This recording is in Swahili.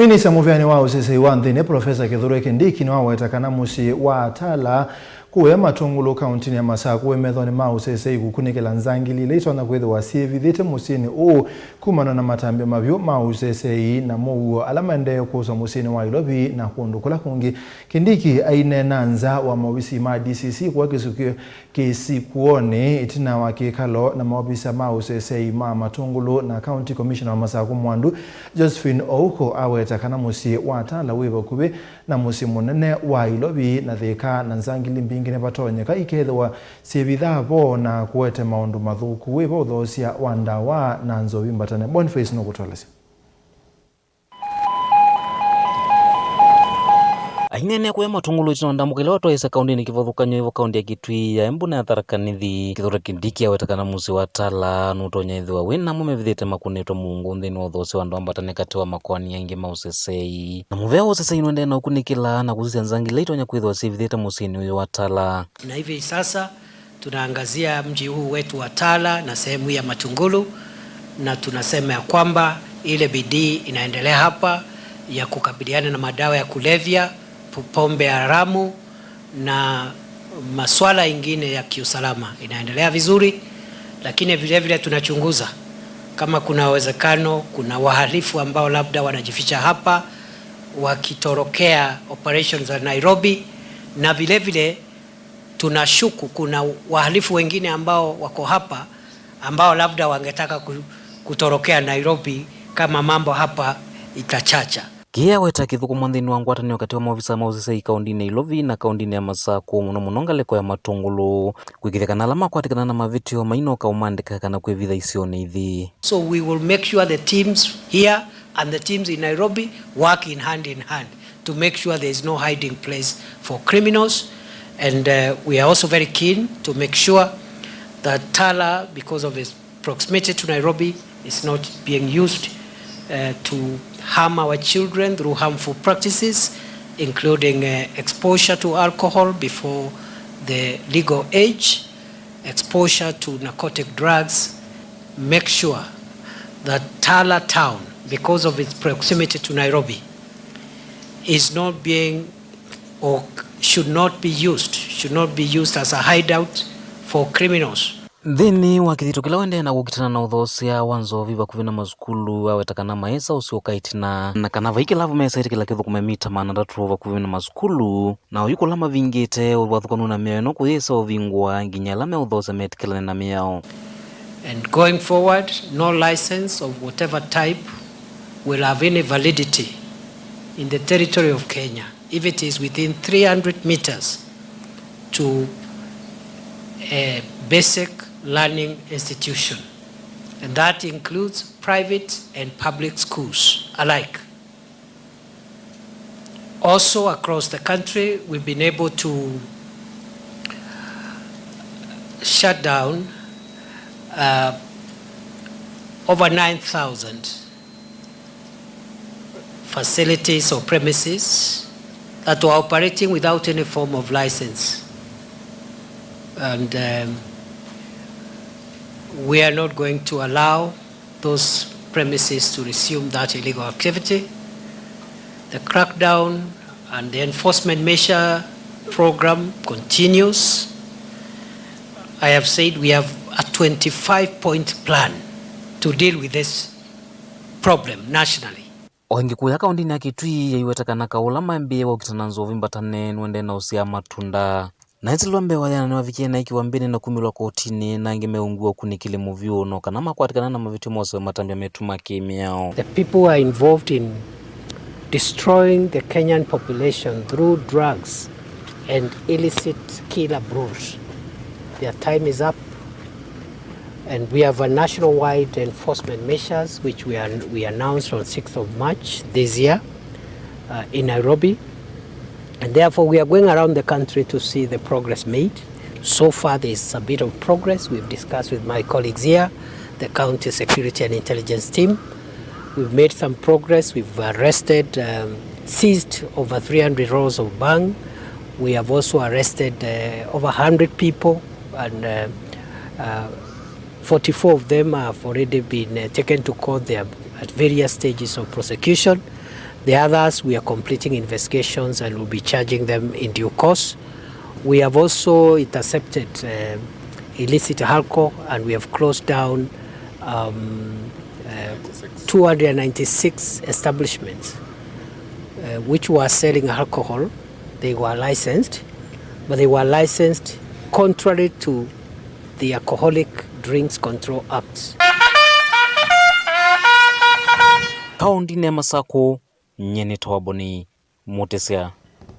Minista Muviani wa Useseei wa Nthini Prof Kithure Kindiki Niwaweta Kana Musyi wa Tala Kuya Matungulu Kauntini ya Masaku Methoni ma Useseei Kukunikila Nzangili Itonya Kwitha Syivithite Musyini Kumanwa na Matambya Mavyu ma Useseei na Muuo ala Maendee kuhusu Musyini wa Ilobi na kundukula kungi. Kindiki ainena nza wa mawisi ma DCC kwa kisikuone itina wa kikalo na mawabisa ma Useseei ma Matungulu na County Commissioner wa Masaku mwandu Josephine Ouko aweta Kana Musyi wa Tala wiba kube na Musyi munene wa Ilobi na thika na Nzangili mbingine batonyeka ikethwa Syivithite na kuwete maundu mathuku wiba uthosia wa ndawa na nzovi mbatane. Boniface no kutolesi ainene kuya Matungulu chino ndamukile watoesa Kauntini kivothukanyo ivo kaunti ya Kithure embuna ya Tharakanithi Kithure Kindiki aweta Kana Musyi wa Tala nutonya ithiwa wina mumevithite makunitwa Mungu nthini wa uthosi wa ndoa mbatane kati wa makwani aingi ma Useseei na muvea wa Useseei nwendee na Kukunikila na Kusiia Nzangili Itonya Kwitha Syivithite Musyini uyu wa Tala. Na hivi sasa tunaangazia mji huu wetu wa Tala na sehemu ya Matungulu, na tunasema ya kwamba ile bidii inaendelea hapa ya kukabiliana na madawa ya kulevya, pombe haramu na masuala ingine ya kiusalama inaendelea vizuri, lakini vile vile tunachunguza kama kuna uwezekano kuna wahalifu ambao labda wanajificha hapa wakitorokea operations za Nairobi, na vile vile tunashuku kuna wahalifu wengine ambao wako hapa ambao labda wangetaka kutorokea Nairobi kama mambo hapa itachacha. Kia weta kithukumwa nthini wa ngwatanio kati wa maofisa ma Useseei kauntini ya Ilobi na kauntini ya Masaku muno ngaleko ya Matungulu kwikithekana ala makwatikana na mavitio mainoka umandika kana kwivitha Isioni ithi. So we will make sure the teams here and the teams in Nairobi work in hand to make sure there is no hiding place for criminals, and we are also very keen to make sure that Tala, because of its proximity to Nairobi, is not being used to harm our children through harmful practices, including exposure to alcohol before the legal age, exposure to narcotic drugs. Make sure that Tala town, because of its proximity to Nairobi, is not being or should not be used as a hideout for criminals. Nthini wa kithitukila wende na gukitana na uthosia wa nzovi vakuvi na masukulu aweta Kana maesa usioka itina na kana vaikila mesa itikila kithukume mita 600 vakuvi na masukulu na uyukula mavingite wathukanu na miao no kuyisa uvingwa nginya ala meuthosia metikilane na miao. And going forward, no license of whatever type will have any validity in the territory of Kenya if it is within 300 meters to a basic learning institution, and that includes private and public schools alike. Also across the country, we've been able to shut down over 9,000 facilities or premises that were operating without any form of license. And we are not going to allow those premises to resume that illegal activity. The crackdown and the enforcement measure program continues. I have said we have a 25-point plan to deal with this problem nationally. Ohingi kuya kauntini ya Kithure yaiweta Kana kaula maembee wa ukitana nzovi mbatane nwende na usia matunda na itilwa mbewa yana niwavikie na ikiwa mbini na kumilwa kotini na ngimeungua kunikile Mavyu no kana makwatikana na mavitio mose Matambya metuma kimiao. The people who are involved in destroying the Kenyan population through drugs and illicit killer brews, their time is up, and we have a nationwide enforcement measures which we announced on 6th of March this year in Nairobi. And therefore, we are going around the country to see the progress made. So far, there is a bit of progress. We've discussed with my colleagues here, the county security and intelligence team. We've made some progress. We've arrested, seized over 300 rolls of bang. We have also arrested over 100 people, and 44 of them have already been taken to court. They are at various stages of prosecution. The others, we are completing investigations and will be charging them in due course. We have also intercepted illicit alcohol, and we have closed down 296 establishments which were selling alcohol. They were licensed, but they were licensed contrary to the Alcoholic Drinks Control Act. Kauntini ya Masaku, Nyeni Tawaboni, Mutesia.